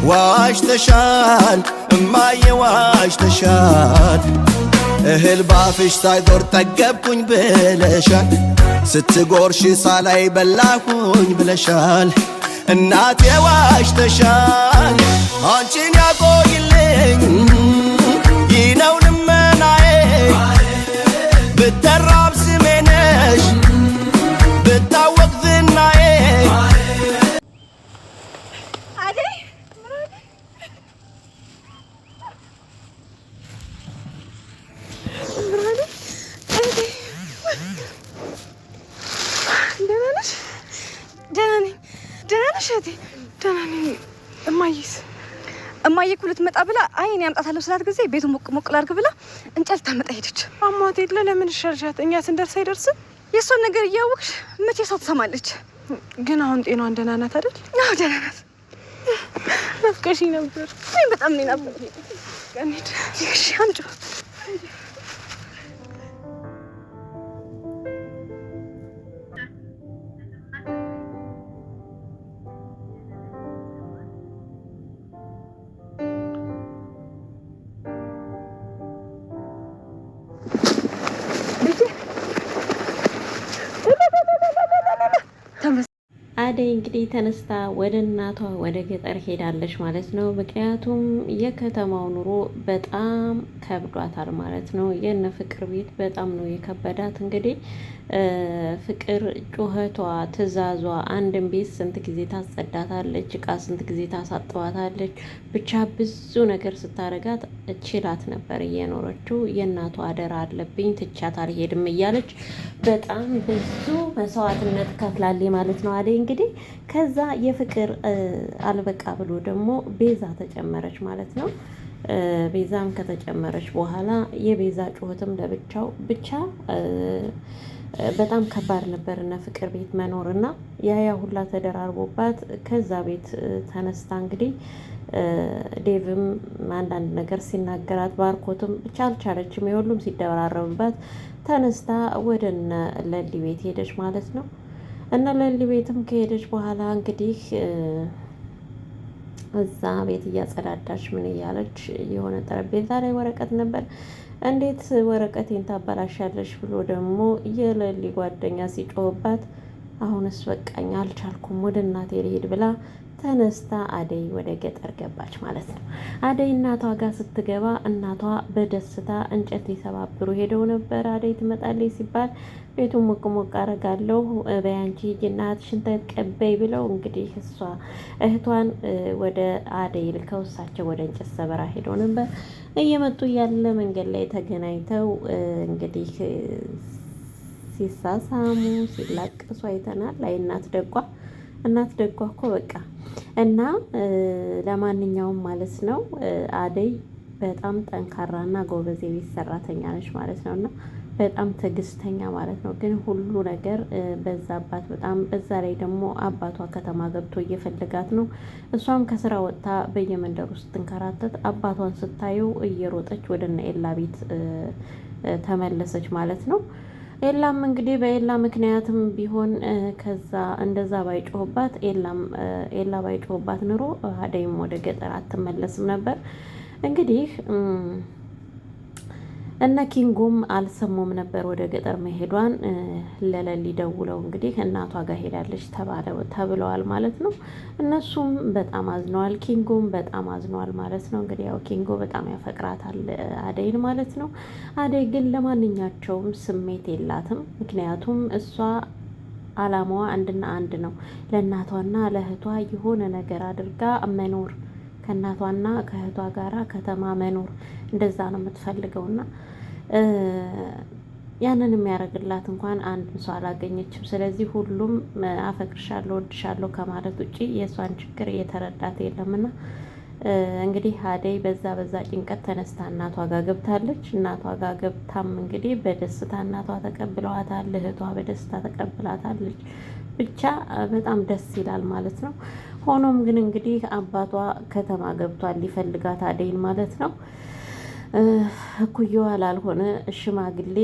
ዋሽተሻል እማዬ ዋሽተሻል እህል ባፍሽ ሳይዞር ጠገብኩኝ ብለሻል ስትጎርሽ ሳላይ በላኩኝ ብለሻል እናቴ ዋሽተሻል አንቺን ያቆይልኝ ይነው ልመናዬ ብተራብ ስሜ ነሽ ብታወቅ ዝናዬ እማዬ እኮ ልትመጣ ብላ እኔ አምጣታለሁ ስላት ጊዜ ቤቱ ሞቅ ሞቅ ላድርግ ብላ እንጨት ታመጣ ሄደች። አሟት የለ ለምን ሸርሻት? እኛ ስንደርስ አይደርስም? የእሷን ነገር እያወቅሽ መቼ ሰው ትሰማለች? ግን አሁን ጤናዋን ደህና ናት አይደል? አዎ ደህና ናት። ናፍቀሽኝ ነበር። በጣም ነው ናፍቀኝ። እንሂድ። እሺ አምጪው። አደይ እንግዲህ ተነስታ ወደ እናቷ ወደ ገጠር ሄዳለች ማለት ነው። ምክንያቱም የከተማው ኑሮ በጣም ከብዷታል ማለት ነው። የነ ፍቅር ቤት በጣም ነው የከበዳት። እንግዲህ ፍቅር ጩኸቷ፣ ትዕዛዟ፣ አንድን ቤት ስንት ጊዜ ታጸዳታለች፣ እቃ ስንት ጊዜ ታሳጥባታለች፣ ብቻ ብዙ ነገር ስታረጋት ችላት ነበር እየኖረችው። የእናቷ አደራ አለብኝ ትቻት አልሄድም እያለች በጣም ብዙ መስዋዕትነት ከፍላለች ማለት ነው አደይ እንግዲህ ከዛ የፍቅር አልበቃ ብሎ ደግሞ ቤዛ ተጨመረች ማለት ነው። ቤዛም ከተጨመረች በኋላ የቤዛ ጩኸትም ለብቻው ብቻ በጣም ከባድ ነበር እና ፍቅር ቤት መኖር እና ያ ሁላ ተደራርቦባት ከዛ ቤት ተነስታ እንግዲህ ዴቭም አንዳንድ ነገር ሲናገራት ባርኮትም ብቻ አልቻለችም። የሁሉም ሲደራረብባት ተነስታ ወደ እነ ለሊ ቤት ሄደች ማለት ነው። እና ለሊ ቤትም ከሄደች በኋላ እንግዲህ እዛ ቤት እያጸዳዳች ምን እያለች የሆነ ጠረጴዛ ላይ ወረቀት ነበር። እንዴት ወረቀቴን ታበላሻለሽ ብሎ ደግሞ የለሊ ጓደኛ ሲጮህባት አሁንስ በቃኝ አልቻልኩም ወደ እናቴ ልሄድ ብላ ተነስታ አደይ ወደ ገጠር ገባች ማለት ነው። አደይ እናቷ ጋር ስትገባ እናቷ በደስታ እንጨት ሊሰባብሩ ሄደው ነበር። አደይ ትመጣለች ሲባል ቤቱን ሞቅ ሞቅ አረጋለሁ በያንቺ እናትሽን ተቀበይ ብለው እንግዲህ እሷ እህቷን ወደ አደይ ልከው እሳቸው ወደ እንጨት ሰበራ ሄደው ነበር። እየመጡ ያለ መንገድ ላይ ተገናኝተው እንግዲህ ሲሳሳሙ ሲላቀሱ አይተናል። ላይ እናት ደጓ እኮ በቃ እና ለማንኛውም ማለት ነው አደይ በጣም ጠንካራና ጎበዝ የቤት ሰራተኛ ነች ማለት ነው። እና በጣም ትዕግስተኛ ማለት ነው። ግን ሁሉ ነገር በዛባት በጣም በዛ ላይ ደግሞ አባቷ ከተማ ገብቶ እየፈለጋት ነው። እሷም ከስራ ወጥታ በየመንደሩ ስትንከራተት አባቷን ስታየው እየሮጠች ወደ እነ ኤላ ቤት ተመለሰች ማለት ነው። ኤላም እንግዲህ በኤላ ምክንያትም ቢሆን ከዛ እንደዛ ባይጮህባት ኤላ ባይጮህባት ኑሮ አደይም ወደ ገጠር አትመለስም ነበር። እንግዲህ እነ ኪንጎም አልሰሙም ነበር ወደ ገጠር መሄዷን። ለለሊ ደውለው እንግዲህ እናቷ ጋር ሄዳለች ተብለዋል ማለት ነው። እነሱም በጣም አዝነዋል፣ ኪንጎም በጣም አዝነዋል ማለት ነው። እንግዲህ ያው ኪንጎ በጣም ያፈቅራታል አደይን ማለት ነው። አደይ ግን ለማንኛቸውም ስሜት የላትም። ምክንያቱም እሷ አላማዋ አንድና አንድ ነው፣ ለእናቷና ለእህቷ የሆነ ነገር አድርጋ መኖር፣ ከእናቷና ከእህቷ ጋራ ከተማ መኖር እንደዛ ነው የምትፈልገውና ያንን የሚያደርግላት እንኳን አንድ ሰው አላገኘችም። ስለዚህ ሁሉም አፈቅርሻለሁ ወድሻለሁ ከማለት ውጪ የእሷን ችግር እየተረዳት የለምና እንግዲህ አደይ በዛ ጭንቀት ተነስታ እናቷ ጋር ገብታለች። እናቷ ጋር ገብታም እንግዲህ በደስታ እናቷ ተቀብለዋታል፣ እህቷ በደስታ ተቀብላታለች። ብቻ በጣም ደስ ይላል ማለት ነው። ሆኖም ግን እንግዲህ አባቷ ከተማ ገብቷል ሊፈልጋት አደይን ማለት ነው። እኩያዋ ላልሆነ ሽማግሌ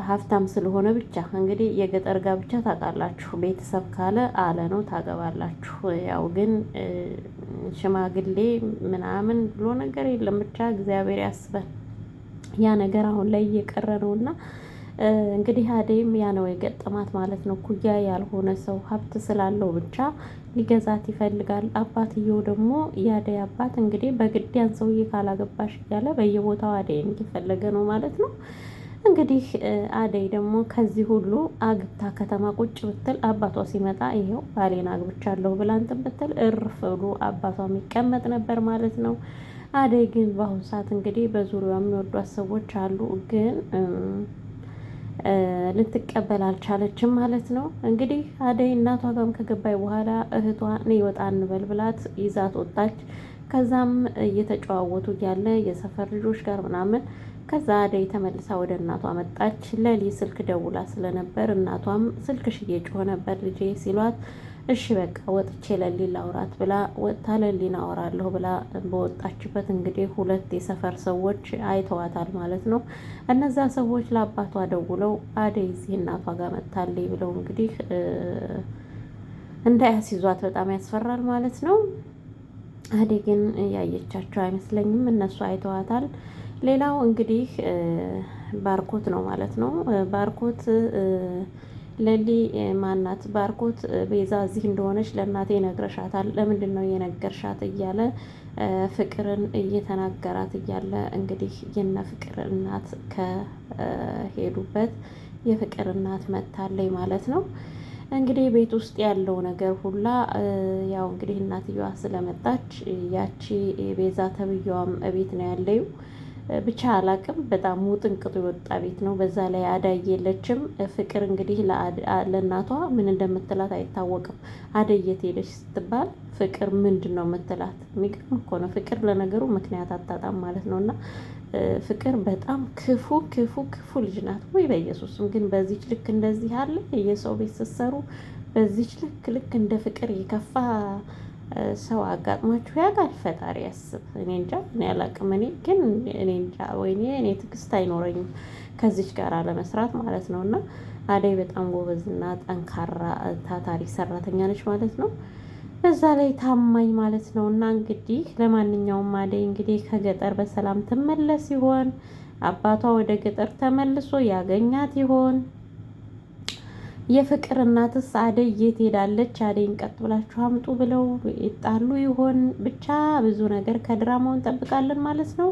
ሀብታም ስለሆነ ብቻ እንግዲህ የገጠር ጋብቻ ታውቃላችሁ፣ ቤተሰብ ካለ አለ ነው ታገባላችሁ። ያው ግን ሽማግሌ ምናምን ብሎ ነገር የለም። ብቻ እግዚአብሔር ያስበን። ያ ነገር አሁን ላይ እየቀረ ነውና እንግዲህ አደይም ያ ነው የገጠማት ማለት ነው። ኩያ ያልሆነ ሰው ሀብት ስላለው ብቻ ሊገዛት ይፈልጋል። አባትየው ደግሞ የአደይ አባት እንግዲህ በግድ ሰውዬ ካላገባሽ እያለ በየቦታው አደይን እየፈለገ ነው ማለት ነው። እንግዲህ አደይ ደግሞ ከዚህ ሁሉ አግብታ ከተማ ቁጭ ብትል አባቷ ሲመጣ ይሄው ባሌን አግብቻለሁ ብላ እንትን ብትል እርፍ ብሎ አባቷ የሚቀመጥ ነበር ማለት ነው። አደይ ግን በአሁኑ ሰዓት እንግዲህ በዙሪያው የሚወዷት ሰዎች አሉ ግን ልትቀበል አልቻለችም ማለት ነው። እንግዲህ አደይ እናቷ ጋርም ከገባይ በኋላ እህቷ እኔ ወጣ እንበል ብላት ይዛት ወጣች። ከዛም እየተጨዋወቱ እያለ የሰፈር ልጆች ጋር ምናምን ከዛ አደይ ተመልሳ ወደ እናቷ መጣች። ለሊ ስልክ ደውላ ስለነበር እናቷም ስልክሽ እየጮኸ ነበር ልጄ ሲሏት እሺ በቃ ወጥቼ ለሊ ላውራት ብላ ወጥታ ለሊን አወራለሁ ብላ በወጣችበት እንግዲህ ሁለት የሰፈር ሰዎች አይተዋታል ማለት ነው። እነዛ ሰዎች ለአባቷ ደውለው አደይ እዚህ እናቷ ጋር መጥታለች ብለው እንግዲህ እንዳያስይዟት በጣም ያስፈራል ማለት ነው። አደይ ግን ያየቻቸው አይመስለኝም፣ እነሱ አይተዋታል። ሌላው እንግዲህ ባርኮት ነው ማለት ነው። ባርኮት ለሊ ማናት ባርኮት ቤዛ እዚህ እንደሆነች ለእናቴ ነግረሻታል፣ ለምንድን ነው የነገርሻት እያለ ፍቅርን እየተናገራት እያለ እንግዲህ የነ ፍቅር እናት ከሄዱበት የፍቅር እናት መታለይ ማለት ነው። እንግዲህ ቤት ውስጥ ያለው ነገር ሁላ ያው እንግዲህ እናትየዋ ስለመጣች ያቺ ቤዛ ተብዬዋም ቤት ነው ያለው። ብቻ አላቅም፣ በጣም ውጥንቅጡ የወጣ ቤት ነው። በዛ ላይ አደይ የለችም። ፍቅር እንግዲህ ለእናቷ ምን እንደምትላት አይታወቅም። አደይ የት ሄደች ስትባል ፍቅር ምንድን ነው የምትላት? የሚገርም እኮ ነው። ፍቅር ለነገሩ ምክንያት አታጣም ማለት ነው። እና ፍቅር በጣም ክፉ ክፉ ክፉ ልጅ ናት። ወይ በኢየሱስም ግን በዚች ልክ እንደዚህ አለ የሰው ቤት ስትሰሩ፣ በዚች ልክ እንደ ፍቅር የከፋ ሰው አጋጥሟችሁ ያውቃል? ፈጣሪ ያስብ። እኔ እንጃ፣ እኔ አላቅም። እኔ ግን እኔ እንጃ፣ ወይኔ እኔ ትዕግስት አይኖረኝም ከዚች ጋር ለመስራት ማለት ነው። እና አደይ በጣም ጎበዝና ጠንካራ ታታሪ ሰራተኛ ነች ማለት ነው። በዛ ላይ ታማኝ ማለት ነው። እና እንግዲህ ለማንኛውም አደይ እንግዲህ ከገጠር በሰላም ትመለስ ይሆን? አባቷ ወደ ገጠር ተመልሶ ያገኛት ይሆን? የፍቅር እናትስ አደይ የት ሄዳለች? አደይን ቀጥ ብላችሁ አምጡ ብለው ይጣሉ ይሆን? ብቻ ብዙ ነገር ከድራማው እንጠብቃለን ማለት ነው።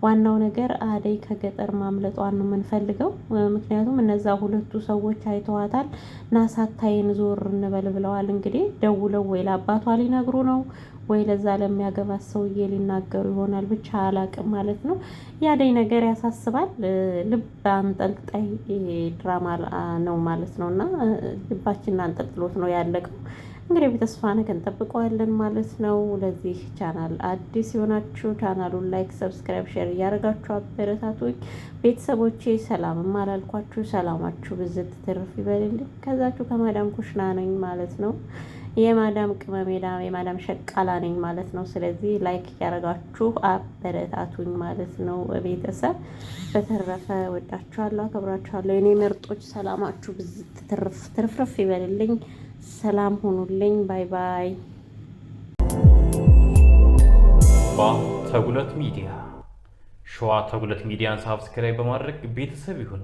ዋናው ነገር አደይ ከገጠር ማምለጧን ነው የምንፈልገው። ምክንያቱም እነዛ ሁለቱ ሰዎች አይተዋታል። ናሳታይን ዞር እንበል ብለዋል። እንግዲህ ደውለው ወይ ለአባቷ ሊነግሩ ነው ወይ ለዛ ለሚያገባት ሰውዬ ሊናገሩ ይሆናል። ብቻ አላቅም ማለት ነው። የአደይ ነገር ያሳስባል። ልብ አንጠልጣይ ድራማ ነው ማለት ነው። እና ልባችንን አንጠልጥሎት ነው ያለቀው። እንግዲህ በተስፋ ነገ እንጠብቀዋለን ማለት ነው። ለዚህ ቻናል አዲስ የሆናችሁ ቻናሉን ላይክ፣ ሰብስክራይብ፣ ሼር እያደረጋችሁ አበረታቱኝ ቤተሰቦቼ። ሰላምም አላልኳችሁ፣ ሰላማችሁ ብዝት ትርፍ ይበልልኝ። ከዛችሁ ከማዳም ኩሽና ነኝ ማለት ነው። የማዳም ቅመም የማዳም ሸቃላ ነኝ ማለት ነው። ስለዚህ ላይክ እያደረጋችሁ አበረታቱኝ ማለት ነው ቤተሰብ። በተረፈ ወዳችኋለሁ፣ አከብራችኋለሁ የኔ ምርጦች። ሰላማችሁ ብዝት ትርፍርፍ ይበልልኝ። ሰላም ሁኑልኝ። ባይ ባይ። ተጉለት ሚዲያ ሸዋ ተጉለት ሚዲያን ሳብስክራይብ በማድረግ ቤተሰብ ይሁኑ።